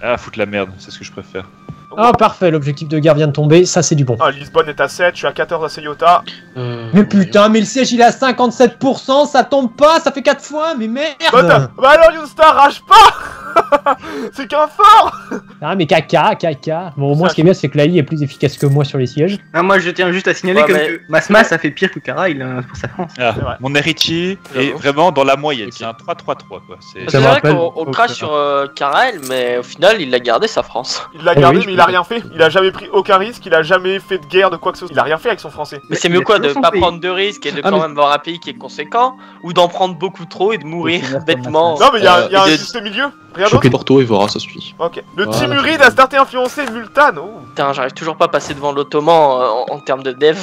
Ah, foutre la merde, c'est ce que je préfère. Ah, parfait, l'objectif de guerre vient de tomber, ça c'est du bon. Ah, Lisbonne est à 7, je suis à 14 à Ceuta. Mais putain, mais le siège il est à 57%, ça tombe pas, ça fait 4 fois, mais merde. Bah alors, Younstar, rage pas. C'est qu'un fort. Ah, mais caca. Bon, au moins ce qui est bien, c'est que l'AI est plus efficace que moi sur les sièges. Ah, moi je tiens juste à signaler que Masma ça fait pire que Kara, il a pour sa France. Ah, mon héritier est vraiment dans la moyenne, c'est un 3-3-3 quoi. C'est vrai qu'on crache sur Karel, mais au final il a gardé sa France. Il l'a gardé, mais il a rien fait. Il a jamais pris aucun risque, il a jamais fait de guerre de quoi que ce soit. Il a rien fait avec son français. Mais c'est mieux quoi de pas prendre de risques et de quand même avoir un pays qui est conséquent, ou d'en prendre beaucoup trop et de mourir bêtement. Non, mais il y a un juste milieu. Rien d'autre. Choqué Porto et Vora, ça suffit. Ok. Le Timuride a starté influencé Multan. Oh. Putain, j'arrive toujours pas à passer devant l'Ottoman en termes de dev.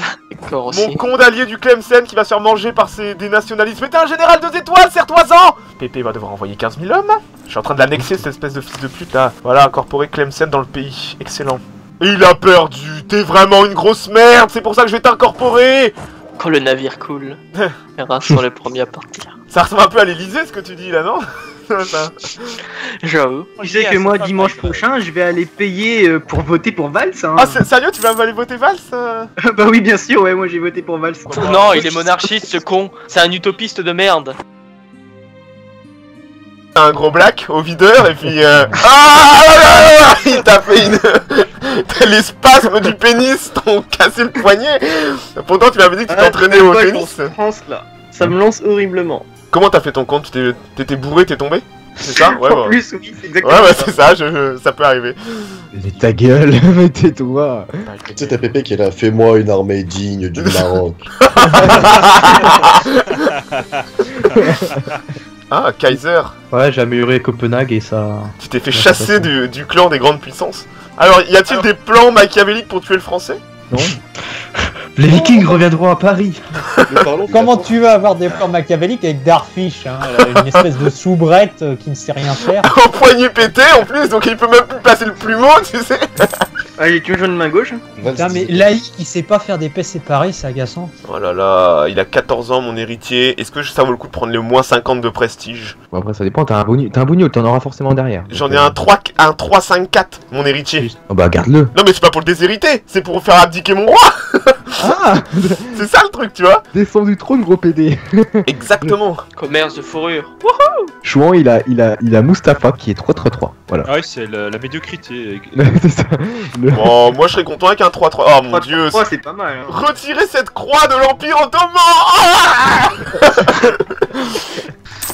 Mon con d'allié du Tlemcen qui va se faire manger par des nationalistes. Mais t'es un général 2 étoiles, serre-toi-en. Pépé va devoir envoyer 15 000 hommes. Je suis en train de l'annexer, cette espèce de fils de pute là. Voilà, incorporer Tlemcen dans le pays. Excellent. Et il a perdu. T'es vraiment une grosse merde. C'est pour ça que je vais t'incorporer. Quand le navire coule, les rats sont les premiers à partir. Ça ressemble un peu à l'Elysée ce que tu dis là, non? J'avoue. Tu sais que moi dimanche prochain je vais aller payer pour voter pour Valls hein. Ah sérieux, tu vas aller voter Valls Bah oui bien sûr, ouais, moi j'ai voté pour Valls. Non, il est monarchiste ce con, c'est un utopiste de merde. Un gros black au videur et puis il t'a fait les spasmes du pénis t'ont cassé le poignet. Pourtant tu m'avais dit que tu t'entraînais au tennis. France là, ça me lance horriblement. Comment t'as fait ton compte? T'étais bourré, t'es tombé? C'est ça? Ouais, en plus, oui, c'est exactement ça. Ouais, ça. c'est ça, ça peut arriver. Mais ta gueule, mais tais-toi. Tu sais, t'as Pépé qui est là, fais-moi une armée digne du Maroc. Ah, Kaiser. Ouais, j'ai amélioré Copenhague et ça... Tu t'es fait chasser du clan des grandes puissances. Alors, y a-t-il des plans machiavéliques pour tuer le français? Non. Les Vikings reviendront à Paris. Comment tu veux avoir des plans machiavéliques avec Darfish, hein, une espèce de soubrette qui ne sait rien faire. Au poignet pété en plus, donc il peut même plus placer le plumeau, tu sais. Allez, tu veux jouer de main gauche? Putain, mais l'AI qui sait pas faire des paix séparées, c'est agaçant. Oh là là, il a 14 ans mon héritier. Est-ce que ça vaut le coup de prendre le moins 50 de prestige? Bon après ça dépend, t'as un bougnoul, t'en auras forcément derrière. J'en ai un 3-5-4, mon héritier. Oh bah garde-le. Non mais c'est pas pour le déshériter, c'est pour faire abdiquer mon roi. Ah. C'est ça le truc, tu vois. Descends du trône, gros PD. Exactement. Commerce de fourrure. Chouan, il a Mustapha qui est 3-3-3. Voilà. Ah ouais, c'est la médiocrité. C'est ça. Bon, moi je serais content avec un 3-3. Oh mon dieu. C'est pas mal. Hein. Retirez cette croix de l'Empire Ottoman.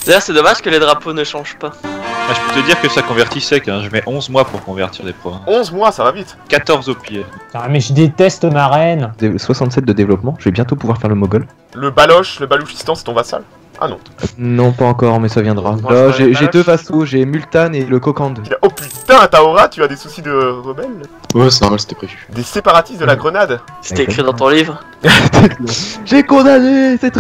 D'ailleurs, c'est dommage que les drapeaux ne changent pas. Ah, je peux te dire que ça convertit sec, hein. Je mets 11 mois pour convertir des provinces. 11 mois, ça va vite. 14 au pire. Ah, mais je déteste ma reine. 67 de développement, je vais bientôt pouvoir faire le Mogol. Le Baloche, le Balouchistan, c'est ton vassal? Ah non. Non, pas encore, mais ça viendra. Là, j'ai 2 vassaux, j'ai Multan et le Kokand. Oh putain, Taora, tu as des soucis de rebelles? Ouais, c'est normal, c'était prévu. Des séparatistes de la Grenade? C'était écrit dans ton livre. J'ai condamné cette...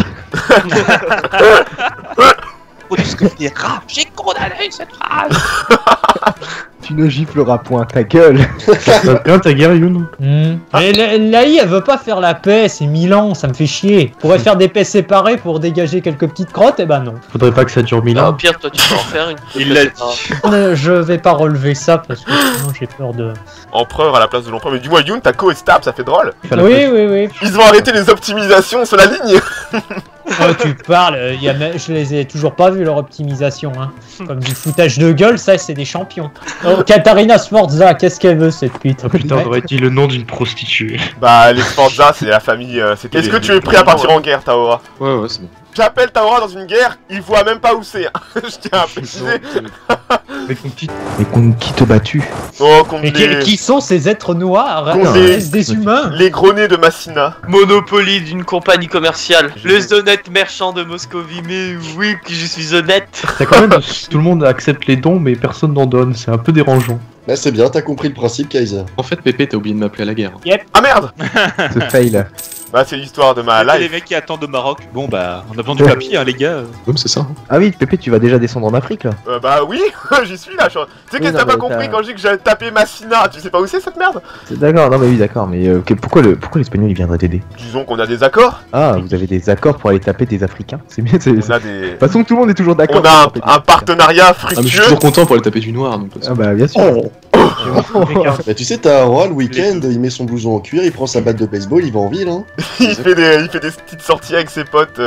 J'ai condamné cette phrase. Tu ne gifleras point ta gueule. Ça bien ta guerre, Youn. Mais l'AI elle veut pas faire la paix, c'est Milan, ça me fait chier. Pourrait faire des paix séparées pour dégager quelques petites crottes, et ben non. Faudrait pas que ça dure 1000 Au ans. pire, toi tu peux en faire une. Il l'a dit. Je vais pas relever ça parce que sinon j'ai peur de... Empereur à la place de l'empereur. Mais dis-moi, Youn, t'as Co et Stab, ça fait drôle. Oui. Ils ont arrêté les optimisations sur la ligne. Oh, tu parles, je les ai toujours pas vus leur optimisation, hein. Comme du foutage de gueule, ça c'est des champions. Oh, Katarina Sforza, qu'est-ce qu'elle veut cette pute? Oh putain, on aurait dit le nom d'une prostituée. Bah, les Sforza, c'est la famille. Est-ce que tu es prêt à partir en guerre, Taora? Ouais, c'est bon. J'appelle Taora dans une guerre, il voit même pas où c'est. Je tiens à préciser. Mais contre qui te battu? Oh, contre Mais qui sont ces êtres noirs? Contre des humains? les gros nez de Massina. Monopoly d'une compagnie commerciale. Le honnête marchand de Moscovie. Mais oui, que je suis honnête. C'est quand même, tout le monde accepte les dons, mais personne n'en donne. C'est un peu dérangeant. Bah c'est bien, t'as compris le principe, Kaiser. En fait, Pépé, t'as oublié de m'appeler à la guerre. Ah merde. Ce fail. Bah, c'est l'histoire de ma Les life. mecs qui attendent au Maroc. Bon bah, on a besoin du papier, hein, les gars. Oui, c'est ça. Ah oui, Pépé, tu vas déjà descendre en Afrique là. Bah oui, j'y suis là. Tu sais Oui, qu'est-ce que non, t'as pas mais compris t'as- quand je dis que j'avais tapé Massina? Tu sais pas où c'est cette merde? D'accord, non mais oui, d'accord, mais pourquoi l'espagnol il viendrait t'aider? Disons qu'on a des accords. Ah, vous avez des accords pour aller taper des Africains. C'est bien, c'est. On a des. De toute façon, tout le monde est toujours d'accord. On a pour taper des un partenariat Ah, mais je suis fructueux. toujours content pour aller taper du noir. Donc, Ah bah bien sûr. Bah, tu sais, t'as un roi le week-end, il met son blouson en cuir, il prend sa batte de baseball, il va en ville, hein. Il fait des petites sorties avec ses potes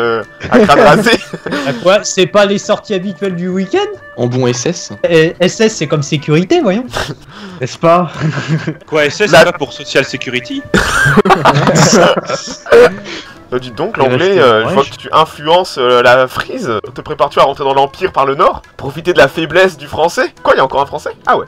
à crâne rasé. Ah, quoi? C'est pas les sorties habituelles du week-end? En bon SS. SS, c'est comme sécurité, voyons. N'est-ce pas? Quoi, SS, La- c'est pas pour Social Security? Dites donc, Il l'anglais, reste je Reich. vois que tu influences la frise. Te prépares-tu à rentrer dans l'Empire par le Nord? Profiter de la faiblesse du français? Quoi, il y a encore un français? Ah ouais.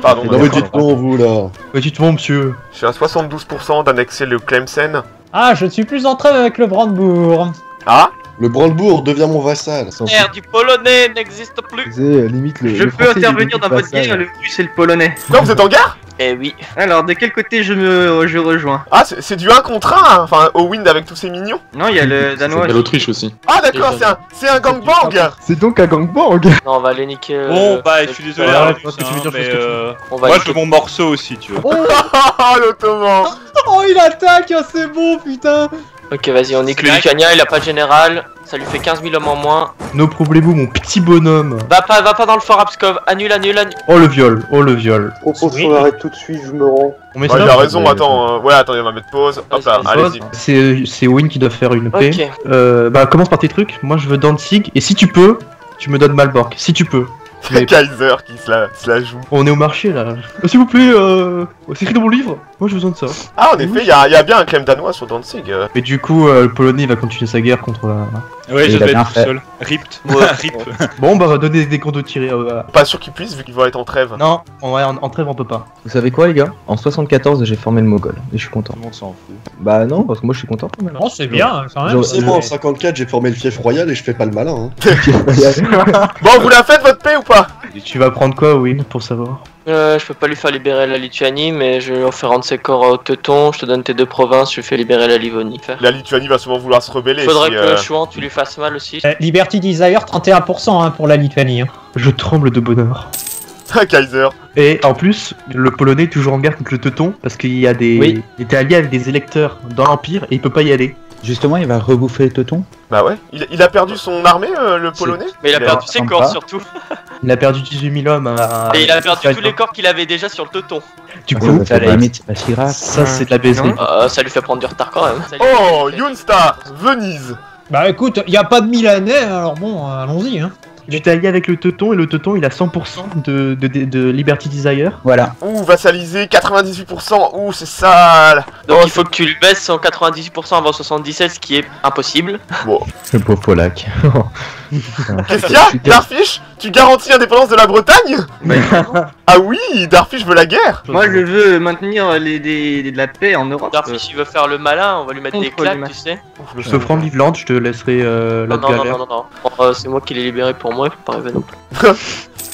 Pardon, Et Non, dans mais madame. dites-moi, vous, là. Dites-moi, monsieur. Je suis à 72% d'annexer le Tlemcen. Ah, je ne suis plus en trêve avec le Brandebourg. Ah? Le Brandebourg devient mon vassal. L'air du polonais n'existe plus. C'est limite le. Je le peux français, il est intervenir dans limite votre vassal. guerre, le russe et le polonais. Non, vous êtes en guerre? Eh oui. Alors, de quel côté je rejoins? Ah, c'est du 1 contre 1, hein. Enfin, au wind avec tous ces mignons. Non, il y a le danois. Il y a l'Autriche aussi. Ah d'accord, c'est un gangbang. C'est donc un gangbang. Non, on va aller niquer. Bon bah, je suis désolé, ouais, Arrête, je pense que tu veux hein, dire mais ce que tu On va moi aller je veux mon morceau aussi, tu vois. Oh l'ottoman. Oh, il attaque, ah, c'est bon, putain. Ok, vas-y, on nique le Lituanien, il a pas de général. Ça lui fait 15 000 hommes en moins. No problemo, mon petit bonhomme. Va pas dans le fort Abskov. Annule. Oh le viol, oh le viol. Propose qu'on arrête tout de suite, je me rends. On met Ouais, ça il a là, raison, mais- attends. Ouais, attendez, on va mettre pause. Hop là, Vas-y, allez-y. C'est Win qui doit faire une paix. Ok. Bah commence par tes trucs. Moi je veux Danzig et si tu peux, tu me donnes Malbork. Si tu peux. Mais- Kaiser qui se la joue. On est au marché là. S'il vous plaît, c'est écrit dans mon livre. Moi j'ai besoin de ça. Ah, en effet, il y a bien un claim danois sur Danzig. Et du coup, le Polonais va continuer sa guerre contre la. Ouais, je il a vais bien être tout fait. seul. Ripped. Rip. Bon, bah, on va donner des comptes de tirer. Pas sûr qu'il puisse vu qu'il va être en trêve. Non, en trêve, on peut pas. Vous savez quoi, les gars? En 74, j'ai formé le Mogol. Et je suis content. Tout le monde s'en fout. Bah, non, parce que moi, je suis content. Non, c'est bien, hein, quand même. Genre, C'est moi, en 54, j'ai formé le fief royal et je fais pas le malin, hein. Bon, vous la faites votre paix ou pas? Tu vas prendre quoi, Win, pour savoir? Je peux pas lui faire libérer la Lituanie, mais je vais faire rendre ses corps au Teuton. Je te donne tes deux provinces, je lui fais libérer la Livonie. La Lituanie va souvent vouloir se rebeller. Faudrait si, que Chouan, tu lui fasses mal aussi. Liberty Desire, 31% hein, pour la Lituanie. Hein. Je tremble de bonheur. Kaiser. Et en plus, le Polonais est toujours en guerre contre le Teuton parce qu'il y a des. Oui. Il était allié avec des électeurs dans l'Empire et il peut pas y aller. Justement, il va rebouffer le Teuton. Bah ouais. Il a perdu son armée, le polonais? Mais il a Mais perdu ses sympa. corps surtout. Il a perdu 18 000 hommes à. Et il a perdu tous les corps qu'il avait déjà sur le Teuton. Du Ah, coup, ça fait limite, c'est pas si grave. ça c'est de la baiserie. Ça lui fait prendre du retard quand même. Oh, Yunstar, Venise. Bah écoute, y a pas de Milanais, alors bon, allons-y. Hein. Tu t'es allié avec le Teuton et le Teuton il a 100% de Liberty Desire. Voilà. Ouh, vassalisé, 98%. Ouh, c'est sale. Donc il faut que tu le baisses en 98% avant 77, ce qui est impossible. Le pauvre Polac. Qu'est-ce qu'il y a? Darfish? Tu garantis l'indépendance de la Bretagne? Ah oui, Darfish veut la guerre. Moi, je veux maintenir de la paix en Europe. Darfish il veut faire le malin, on va lui mettre des Contre claques, les tu sais. Sauf en Livland, je te laisserai la Non, galère. non. Bon, c'est moi qui l'ai libéré pour moi, il faut pas rêver non plus.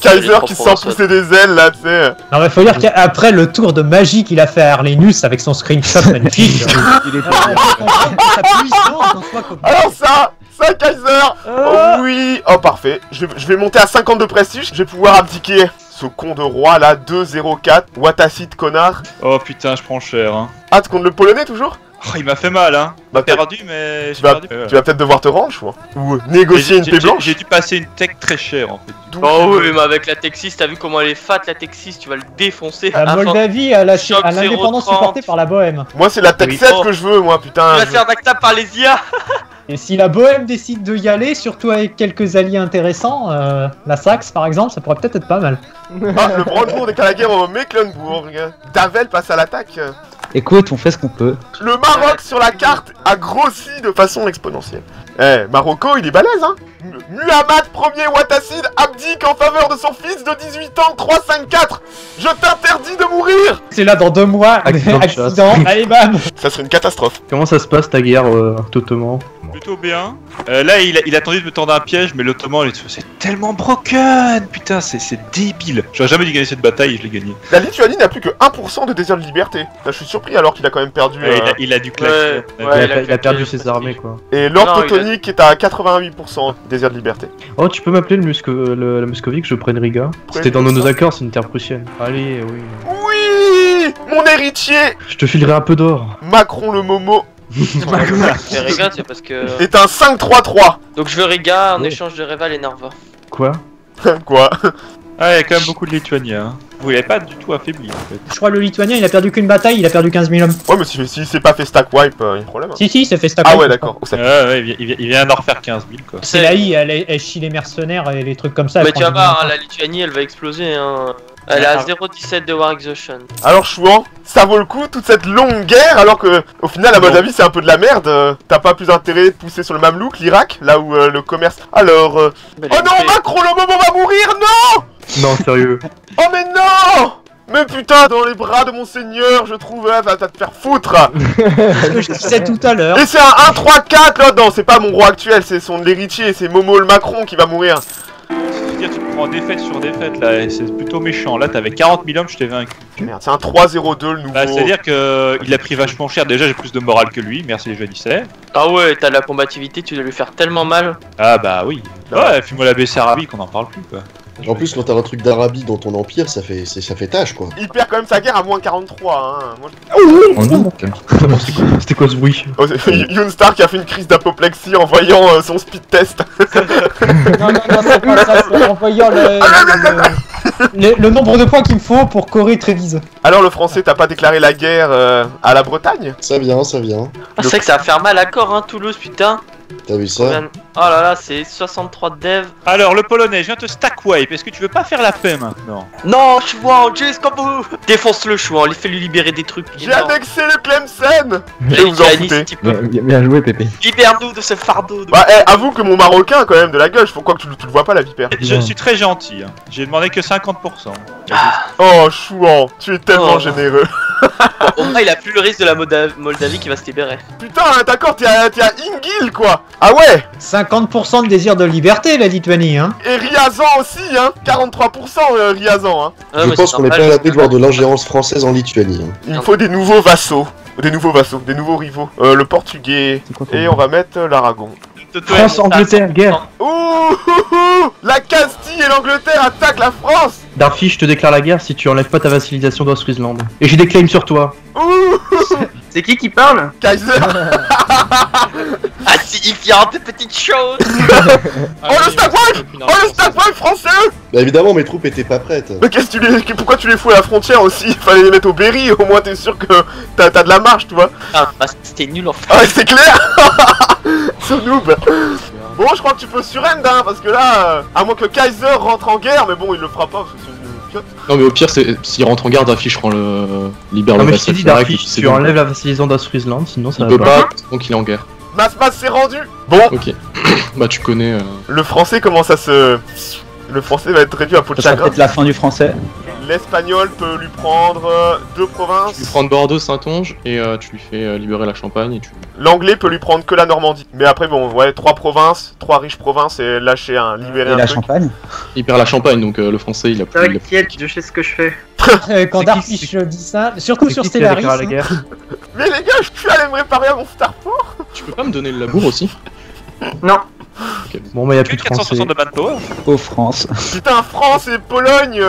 Kaiser qui se sent pousser des ailes là, tu sais. Non mais faut dire qu'après le tour de magie qu'il a fait à Arlenus avec son screenshot magnifique. Il est sa puissance en soi comme- Alors ça Kaiser. Oh oui. Oh parfait. Je vais monter à 50 de prestige. Je vais pouvoir abdiquer ce con de roi là, 2-0-4. Watacite connard. Oh putain, je prends cher, hein. Ah, tu comptes le polonais toujours? Oh, il m'a fait mal, hein. Bah, J'ai perdu, mais j'ai vas- perdu. Tu vas peut-être devoir te rendre, je crois. Ou négocier une paix blanche. J'ai dû passer une tech très chère, en fait. Oh oui, mais avec la Texas, t'as vu comment elle est fat la Texas, tu vas le défoncer. La Moldavie a lâché Choc à l'indépendance 0,30. supportée par la Bohème. Moi, c'est la tech 7 que je veux, moi, putain. Tu vas te faire d'acta par les IA. Et si la Bohème décide de y aller, surtout avec quelques alliés intéressants, la Saxe par exemple, ça pourrait peut-être être pas mal. Ah, le Brandebourg décale la guerre au Mecklenburg. Davel passe à l'attaque. Écoute, on fait ce qu'on peut. Le Maroc sur la carte a grossi de façon exponentielle. Eh, Marocco, il est balèze, hein. Muhammad Ier Ouattacine abdique en faveur de son fils de 18 ans, 354. Je t'interdis de mourir. C'est là dans 2 mois, accident, allez bam. Ça serait une catastrophe. Comment ça se passe ta guerre ottoman? Plutôt bien. Là, il a tenté de me tendre un piège, mais l'Ottoman, c'est tellement broken. Putain, c'est débile. J'aurais jamais dû gagner cette bataille et je l'ai gagné. La Lituanie n'a plus que 1% de désir de liberté. Là, je suis surpris alors qu'il a quand même perdu. Il a dû claquer. Il a perdu ses armées quoi. Et l'ordre teutonique est à 88% désir de liberté. Oh, tu peux m'appeler la Muscovie que je prenne Riga? C'était dans nos accords, c'est une terre prussienne. Allez, oui. Oui, mon héritier. Je te filerai un peu d'or. Macron le Momo. Mais Riga, c'est parce que. est un 5-3-3. Donc je veux Riga en échange de Reval et Narva. Quoi? Quoi? Ah, il y a quand même beaucoup de Lituaniens. Hein. Vous l'avez pas du tout affaibli en fait. Je crois le Lituanien il a perdu qu'une bataille, il a perdu 15 000 hommes. Ouais, mais s'il s'est pas fait stack wipe, il y a un problème. Hein. Si, il s'est fait stack Ah wipe. ouais, d'accord. Ouais, il vient d'en refaire 15 000 quoi. C'est la I, elle chie les mercenaires et les trucs comme ça. Mais tu vas voir, hein, la Lituanie elle va exploser. Hein. Elle est à 0,17 de War Exhaustion. Alors Chouan, ça vaut le coup toute cette longue guerre alors que au final la Moldavie c'est un peu de la merde. T'as pas plus intérêt de pousser sur le Mamelouk, l'Irak, là où le commerce. Alors. Oh non, Macron le Momo va mourir, non! Non, sérieux. Oh mais non! Mais putain, dans les bras de mon seigneur, je trouve, va te faire foutre! C'est ce que je disais tout à l'heure. Et c'est un 1-3-4 là! Non, c'est pas mon roi actuel, c'est son héritier, c'est Momo le Macron qui va mourir. C'est-à-dire, tu prends défaite sur défaite là, et c'est plutôt méchant. Là, t'avais 40 000 hommes, je t'ai vaincu. Merde, c'est un 3-0-2 le nouveau. Bah, c'est-à-dire que il a pris vachement cher. Déjà, j'ai plus de morale que lui, merci les jeux d'Issey. Ah ouais, t'as de la combativité, tu dois lui faire tellement mal. Ah bah oui. Ouais, puis moi la Bessarabie qu'on en parle plus quoi. En plus, quand t'as un truc d'Arabie dans ton empire, ça fait tâche quoi. Il perd quand même sa guerre à moins 43, hein. Moi, C'était quoi ce bruit? oh, Yoon Stark a fait une crise d'apoplexie en voyant son speed test. Non, c'est pas ça, c'est en voyant le nombre de points qu'il me faut pour Corée Trévise. Alors le français, t'as pas déclaré la guerre à la Bretagne? Ça vient, ça vient. Ah, c'est vrai que ça va faire mal à corps, hein, Toulouse, putain. T'as vu ça? Oh là là, c'est 63 de dev. Alors, le polonais, je viens te stack wipe. Est-ce que tu veux pas faire la paix maintenant? Non, Chouan, jusqu'au bout. Défonce-le, Chouan, fais-lui libérer des trucs. J'ai annexé le Tlemcen. La Je vous en Lituanie, foutez. si tu peux. Bien joué, Pépé. Libère-nous de ce fardeau. Bah, avoue que mon marocain, quand même, de la gueule, pourquoi que tu le vois pas, la vipère? Je suis très gentil. Hein. J'ai demandé que 50%. Oh, Chouan, tu es tellement généreux. Au moins, il a plus le risque de la Moldavie qui va se libérer. Putain, d'accord, t'es à Ingil, quoi. Ah ouais. 50% de désir de liberté, la Lituanie, hein. Et Riazan aussi, hein. 43% Riazan, hein. Ah, Je mais pense c'est qu'on est normal, pas à l'abri de voir de l'ingérence française en Lituanie. Hein. Il faut des nouveaux vassaux. Des nouveaux rivaux. Le portugais. Et on va mettre l'Aragon. France-Angleterre, guerre. Ouh, la Castille et l'Angleterre attaquent la France. Darfi, je te déclare la guerre si tu enlèves pas ta vassalisation d'Ostfriesland. Et j'ai des claims sur toi. Ouh, C'est qui parle? Kaiser. Insignifiante petite chose. Oh le stack wipe. Oh le stack wipe français. Bah évidemment, mes troupes étaient pas prêtes. Mais pourquoi tu les fous à la frontière aussi? Fallait les mettre au Berry, au moins t'es sûr que t'as de la marge, tu vois. Ah, bah c'était nul en fait. Ah ouais, c'est clair. Ce noob. Bon, je crois que tu peux surrender, hein, parce que là, à moins que Kaiser rentre en guerre, mais bon, il le fera pas, parce que c'est une piote. Non mais au pire, s'il rentre en garde, Darfi, je prends le libère Non le mais je t'ai dit Darfi, tu enlèves la vassalisation d'Ostfriesland, sinon ça Il va peut pas. pas, donc il est en guerre. Mas s'est rendu. Bon, Ok. Bah tu connais... le français commence à se... Le français va être réduit à peau de Ça sera chagrin. peut-être la fin du français. L'espagnol peut lui prendre 2 provinces. Tu lui prends Bordeaux, Saintonge, et tu lui fais libérer la Champagne, et tu... L'anglais peut lui prendre que la Normandie. Mais après, bon, ouais, 3 provinces, 3 riches provinces et lâcher un, libérer Et un la truc. Champagne. Il perd la Champagne, donc le français, il a plus... T'inquiète, je sais ce que je fais. Quand Darfi dit ça, surtout sur Stellaris. la guerre. Mais les gars, je suis allé me réparer à mon starport. Tu peux pas me donner le labour aussi? Non. Bon bah y'a plus Plus de français. 460 de manpower. Aux France. Putain, France et Pologne,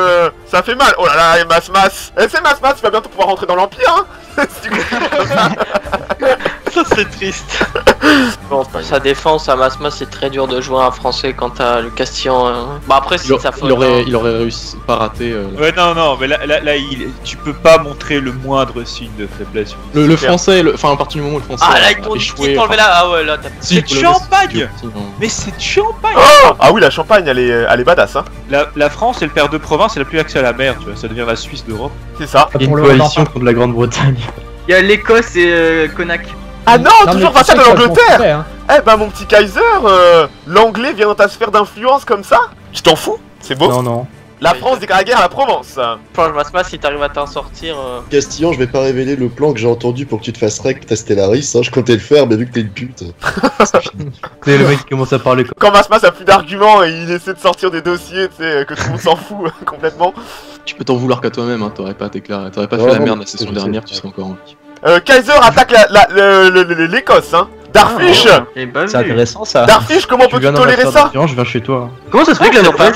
ça fait mal. Oh là là, et Mas. C'est Mas, tu vas bientôt pouvoir rentrer dans l'Empire, hein. Si tu continues comme ça. Ça c'est triste. Bon, sa défense à Masma, c'est très dur de jouer un français quand t'as le Castillan. Bah après, c'est sa faute. Il aurait réussi, pas raté... Ouais, non, mais là tu peux pas montrer le moindre signe de faiblesse. Le français, enfin à partir du moment où le français Ah là, a ils t'ont dit échoué... t'enlever là. Ah ouais, là t'as. C'est de champagne. Mais c'est de champagne. Ah oui, la Champagne, elle est badass, hein. La France, elle perd 2 provinces, elle a plus accès à la mer, tu vois, ça devient la Suisse d'Europe. C'est ça. Il y a une coalition contre la Grande-Bretagne. Il y a l'Écosse et Connacht. Ah non, toujours pas ça de l'Angleterre. Eh ben mon petit Kaiser, l'anglais vient dans ta sphère d'influence comme ça? Tu t'en fous? C'est beau. Non, non. La France déclare la guerre à la Provence. Franchement, Masma, si t'arrives à t'en sortir. Castillon, je vais pas révéler le plan que j'ai entendu pour que tu te fasses rec ta Stellaris, hein, je comptais le faire, mais vu que t'es une pute. C'est le mec qui commence à parler comme... Quand Masmas a plus d'arguments et il essaie de sortir des dossiers, tu sais, que tout le monde s'en fout complètement. Tu peux t'en vouloir qu'à toi-même, hein, t'aurais pas déclaré, t'aurais pas Ouais, fait la non, merde la mais session je sais. dernière, tu serais encore en vie. Kaiser attaque l'Écosse, hein. Darfish, J'ai pas C'est vu. intéressant ça. Darfish, comment Tu peux-tu viens tolérer ça? je viens chez toi. Comment ça se fait que la c'est Norvège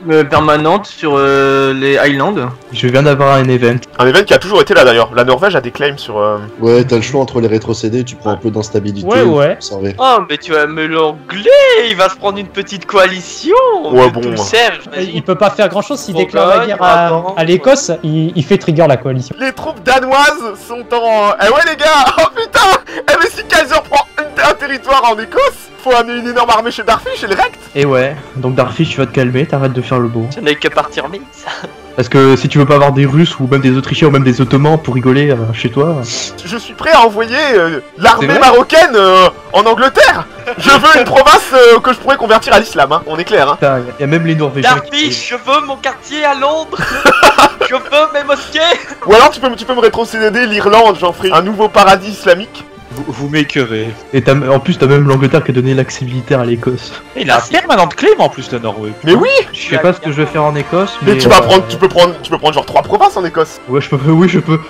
pas est permanente sur les Highlands? Je viens d'avoir un event. Un event qui a toujours été là d'ailleurs. La Norvège a des claims sur. Ouais, t'as le choix entre les rétrocédés, tu prends un peu d'instabilité. Ouais, ouais. Observer. Oh, mais tu vas me l'anglais, il va se prendre une petite coalition. Ouais, de bon. tout le Serge, Il peut pas faire grand chose s'il Bourgogne, déclare la guerre Brabant. à l'Écosse, il fait trigger la coalition. Les troupes danoises sont en. Eh ouais les gars. Oh putain. Eh mais si Kaiser prend un territoire en Écosse, faut amener une énorme armée chez Darfish et le rect. Et ouais, donc Darfish, tu vas te calmer, t'arrêtes de faire le beau. Ce n'est que partir mise. Parce que si tu veux pas avoir des Russes ou même des Autrichiens ou même des Ottomans pour rigoler chez toi... Je suis prêt à envoyer l'armée C'est vrai marocaine en Angleterre. Je veux une province que je pourrais convertir à l'islam, hein. On est clair, hein. Putain, y a même les Norvégiens Darfish, je veux mon quartier à Londres. Je veux mes mosquées. Ou alors tu peux me rétrocéder l'Irlande, j'en ferai un nouveau paradis islamique. Vous m'écœurez. Et en plus, t'as même l'Angleterre qui a donné l'accès militaire à l'Écosse. Il a un permanent de claim en plus, la Norvège. Mais oui. Je sais pas ce que je vais faire en Écosse, mais... Mais tu peux prendre genre 3 provinces en Écosse. Ouais, je peux faire ce que je veux.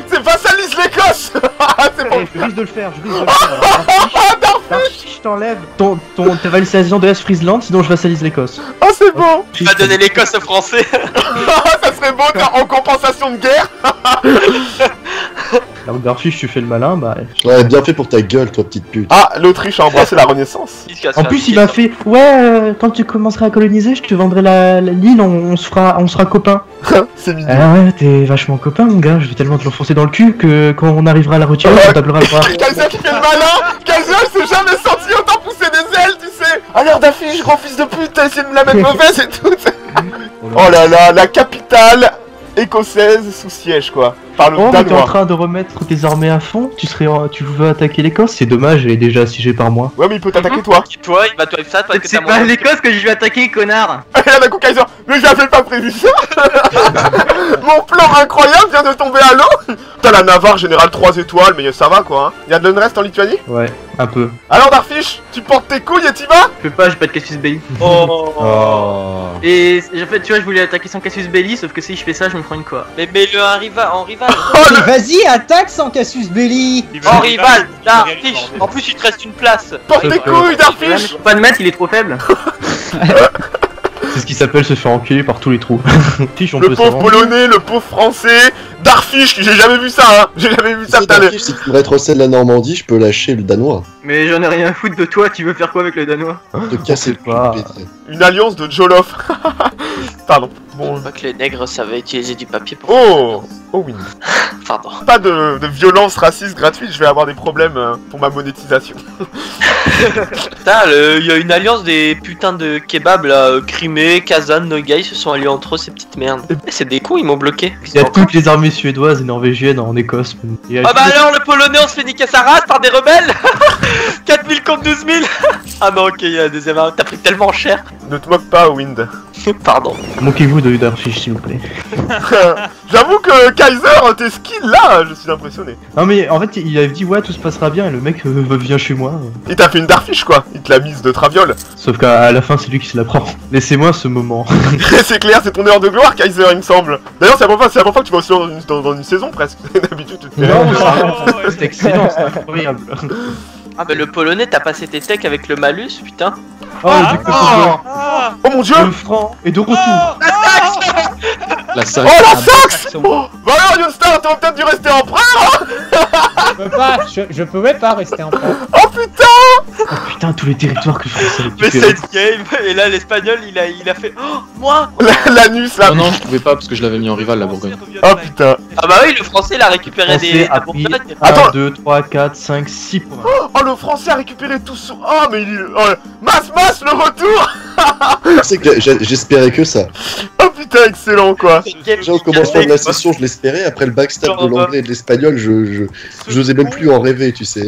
C'est vassalise l'Écosse. C'est bon. Je risque de le faire, Darfish, je t'enlève ta vassalisation de l'Est Friesland, sinon je vassalise l'Écosse. Oh c'est bon. Tu vas donner l'Écosse aux Français. Ça serait beau en compensation de guerre. Alors Darfish, tu fais le malin, bah... Ouais, bien fait pour ta gueule, toi, petite pute. Ah, l'Autriche a embrassé la Renaissance. En plus, il m'a fait, quand tu commenceras à coloniser, je te vendrai l'île, on sera copains. C'est mignon. Ah ouais, t'es vachement copain, mon gars, je vais tellement te l'enfoncer dans le cul que quand on arrivera à la retirer, on t'appellera pas. Kaiser qui fait le malin. Kaiser il s'est jamais senti autant pousser des ailes, tu sais. Alors Darfish, gros fils de pute, t'as essayé de me la mettre mauvaise et tout. Oh là là, la capitale écossaise sous siège quoi. Par le Oh, mais t'es en Danois. train de remettre tes armées à fond, tu veux attaquer l'Écosse, c'est dommage, elle est déjà assiégée par moi. Ouais mais il peut t'attaquer toi. Toi, il va te ça parce que C'est t'as pas mon- l'Écosse que je vais attaquer, connard! Et là d'un coup Kaiser, mais j'avais pas prévu ça. Mon plan incroyable vient de tomber à l'eau. T'as la Navarre général 3 étoiles mais ça va quoi hein. Y'a de l'unrest en Lituanie. Ouais, un peu. Alors Darfish, tu portes tes couilles et t'y vas. Je peux pas, j'ai pas de Cassius Belli. Oh. Et en fait, tu vois, je voulais attaquer sans Cassius Belli, sauf que si je fais ça, je me prends une quoi. Mais mets-le en rival. Mais vas-y, attaque sans Cassius Belli. En rival, Darfish. En plus, il te reste une place. Porte tes couilles Ouais, mais Darfish. je peux pas le mettre, il est trop faible. C'est ce qui s'appelle se faire enculer par tous les trous. Fiche, on Le peut pauvre s'avancer. polonais, le pauvre français, Darfish, j'ai jamais vu ça hein. J'ai jamais vu ça Si putain de... Darfish, si tu me rétrocèdes la Normandie, je peux lâcher le Danois. Mais j'en ai rien à foutre de toi, tu veux faire quoi avec le Danois? Te casser le cul, pas. péter. Une alliance de Jolof. Pardon. Bon. Je vois que les nègres savaient utiliser du papier pour. Oh. Oh oui. Pardon. Pas de violence raciste gratuite, je vais avoir des problèmes pour ma monétisation. Putain, il y a une alliance des putains de kebabs là, Crimée, Kazan, Nogai, ils se sont alliés entre eux, ces petites merdes. Eh, c'est des cons, ils m'ont bloqué. Il y a toutes les armées suédoises et norvégiennes en Écosse. Ah bah alors le polonais on se fait niquer sa race par des rebelles. 4000 contre 12 000. Ah bah ok, il y a la deuxième arme, t'as pris tellement cher. Ne te moque pas, Wind. Pardon. Moquez-vous de Darfish, s'il vous plaît. J'avoue que Kaiser, tes skills là, je suis impressionné. Non mais en fait, il avait dit ouais, tout se passera bien et le mec vient chez moi. Il t'a fait une Darfish quoi, il te l'a mise de traviole. Sauf qu'à la fin, c'est lui qui se la prend. Laissez-moi ce moment. C'est clair, c'est ton heure de gloire, Kaiser, il me semble. D'ailleurs, c'est la première fois que tu vas aussi dans une saison presque. D'habitude, tu te fais. Non, c'est excellent, c'est incroyable. Ah bah le polonais t'as passé tes techs avec le malus, putain. Oh, du coup, Oh mon dieu! le franc est de retour. La salle. Oh la Saxe! Oh, bah alors, Youngstar, t'aurais peut-être dû rester empereur! Je pouvais pas rester en France. Oh putain! Oh putain, tous les territoires que je Français Mais récupérés. cette game, et là l'espagnol il a fait oh, moi. L'anus là! Non, non, je pouvais pas parce que je l'avais mis en rival, la Bourgogne. Oh putain! Ah bah oui, le français il a récupéré Français des a la pris Bourgogne. 1, Attends. 2, 3, 4, 5, 6 points. Oh, le français a récupéré tout son. Oh, mais il. Oh, Mas, le retour! C'est que j'espérais que ça. Oh putain, excellent quoi! Déjà au commencement de la session, je l'espérais. Après le backstab de l'anglais et de l'espagnol, je n'osais même plus en rêver, tu sais.